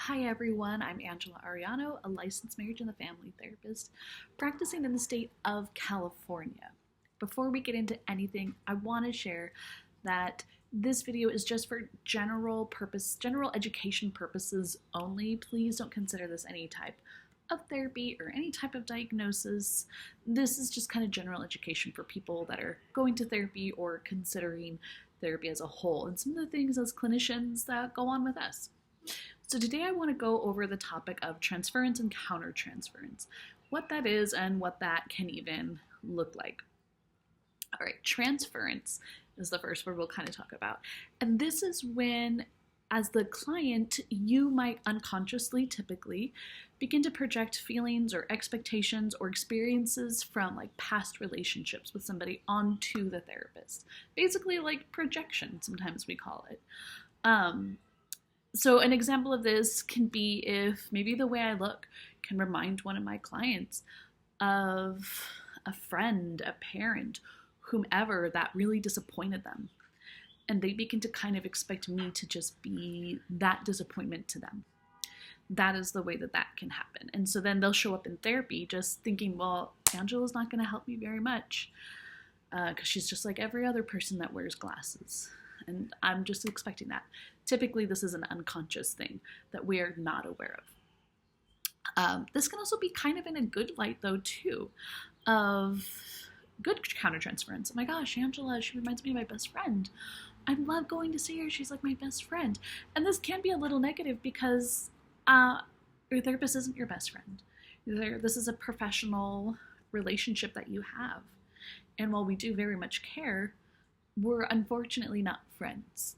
Hi everyone, I'm Angela Ariano, a licensed marriage and family therapist practicing in the state of California. Before we get into anything, I want to share that this video is just for general education purposes only. Please don't consider this any type of therapy or any type of diagnosis. This is just kind of general education for people that are going to therapy or considering therapy as a whole and some of the things as clinicians that go on with us. So today I want to go over the topic of transference and countertransference, what that is and what that can even look like. All right, transference is the first word we'll kind of talk about. And this is when, as the client, you might unconsciously, typically, begin to project feelings or expectations or experiences from like past relationships with somebody onto the therapist. Basically like projection, sometimes we call it. So an example of this can be if maybe the way I look can remind one of my clients of a friend, a parent, whomever that really disappointed them. And they begin to kind of expect me to just be that disappointment to them. That is the way that that can happen. And so then they'll show up in therapy just thinking, well, Angela's not going to help me very much because she's just like every other person that wears glasses. And I'm just expecting that. Typically, this is an unconscious thing that we are not aware of. This can also be kind of in a good light, though, too, of good countertransference. Oh my gosh, Angela, she reminds me of my best friend. I love going to see her. She's like my best friend. And this can be a little negative because your therapist isn't your best friend. This is a professional relationship that you have. And while we do very much care, we're unfortunately not friends.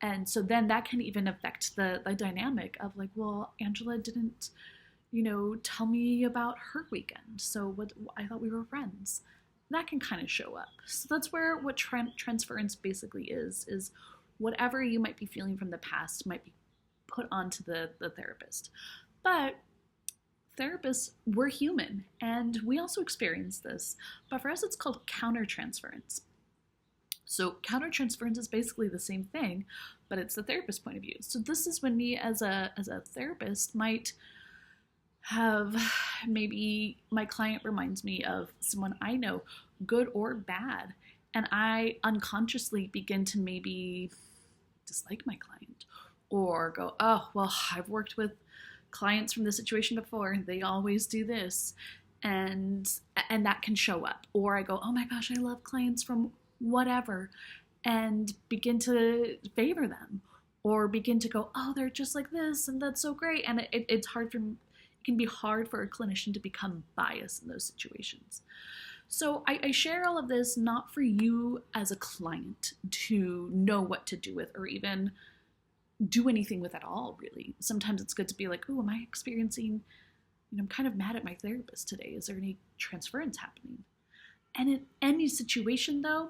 And so then that can even affect the dynamic of like, well, Angela didn't, tell me about her weekend. So I thought we were friends. That can kind of show up. So that's where what transference basically is whatever you might be feeling from the past might be put onto the therapist. But therapists, we're human and we also experience this. But for us, it's called countertransference. So countertransference is basically the same thing, but it's the therapist's point of view. So this is when me as a therapist might have, maybe my client reminds me of someone I know, good or bad, and I unconsciously begin to maybe dislike my client or go, oh, well, I've worked with clients from this situation before. They always do this. And that can show up. Or I go, oh my gosh, I love clients from whatever, and begin to favor them or begin to go, oh, they're just like this and that's so great. And it can be hard for a clinician to become biased in those situations. So I share all of this not for you as a client to know what to do with or even do anything with at all, really. Sometimes it's good to be like, oh, am I experiencing, I'm kind of mad at my therapist today. Is there any transference happening? And in any situation, though,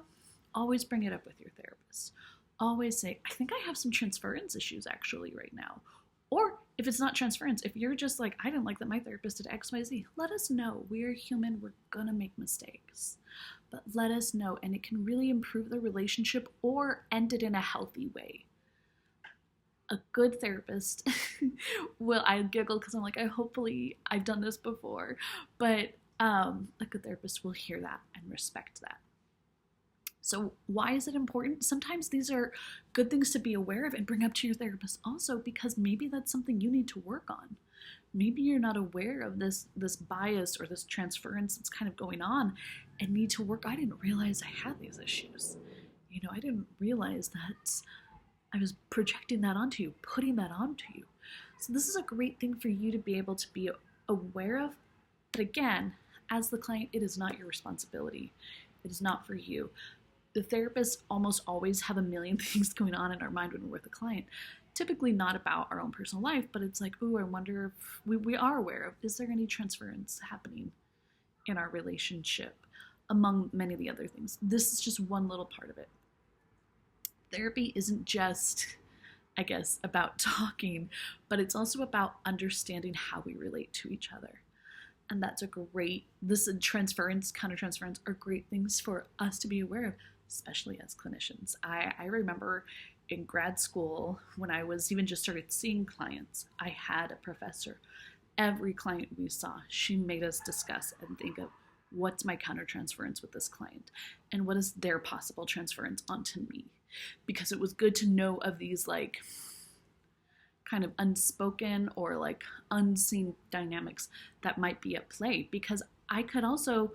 always bring it up with your therapist. Always say, I think I have some transference issues actually right now. Or if it's not transference, if you're just like, I didn't like that my therapist did X, Y, Z, let us know. We're human. We're going to make mistakes. But let us know. And it can really improve the relationship or end it in a healthy way. A good therapist I giggle because I'm like, hopefully I've done this before. But a good therapist will hear that and respect that. So why is it important? Sometimes these are good things to be aware of and bring up to your therapist also, because maybe that's something you need to work on. Maybe you're not aware of this bias or this transference that's kind of going on and need to work. I didn't realize I had these issues. I didn't realize that I was projecting that onto you, putting that onto you. So this is a great thing for you to be able to be aware of. But again, as the client, it is not your responsibility. It is not for you. The therapists almost always have a million things going on in our mind when we're with a client. Typically not about our own personal life, but it's like, ooh, I wonder if we are aware of, is there any transference happening in our relationship among many of the other things? This is just one little part of it. Therapy isn't just, I guess, about talking, but it's also about understanding how we relate to each other. And that's this transference, countertransference are great things for us to be aware of, especially as clinicians. I remember in grad school, when I was even just started seeing clients, I had a professor. Every client we saw, she made us discuss and think of what's my countertransference with this client and what is their possible transference onto me. Because it was good to know of these like kind of unspoken or like unseen dynamics that might be at play, because I could also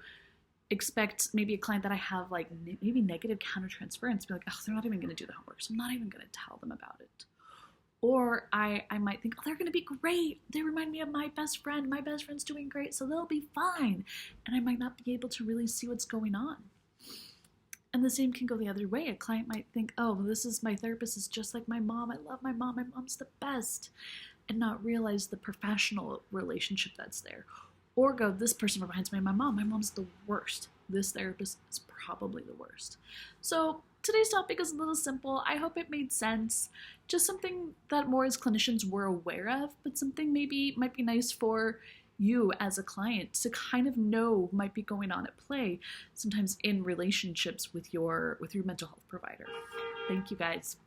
expect maybe a client that I have like maybe negative countertransference, be like, oh, they're not even going to do the homework, so I'm not even going to tell them about it. Or I might think, oh, they're going to be great. They remind me of my best friend. My best friend's doing great, so they'll be fine. And I might not be able to really see what's going on. And the same can go the other way. A client might think, oh, this is my therapist is just like my mom. I love my mom. My mom's the best. And not realize the professional relationship that's there. Or go, this person reminds me of my mom. My mom's the worst. This therapist is probably the worst. So today's topic is a little simple. I hope it made sense. Just something that more as clinicians we're aware of, but something maybe might be nice for you as a client to kind of know might be going on at play sometimes in relationships with your mental health provider. Thank you guys.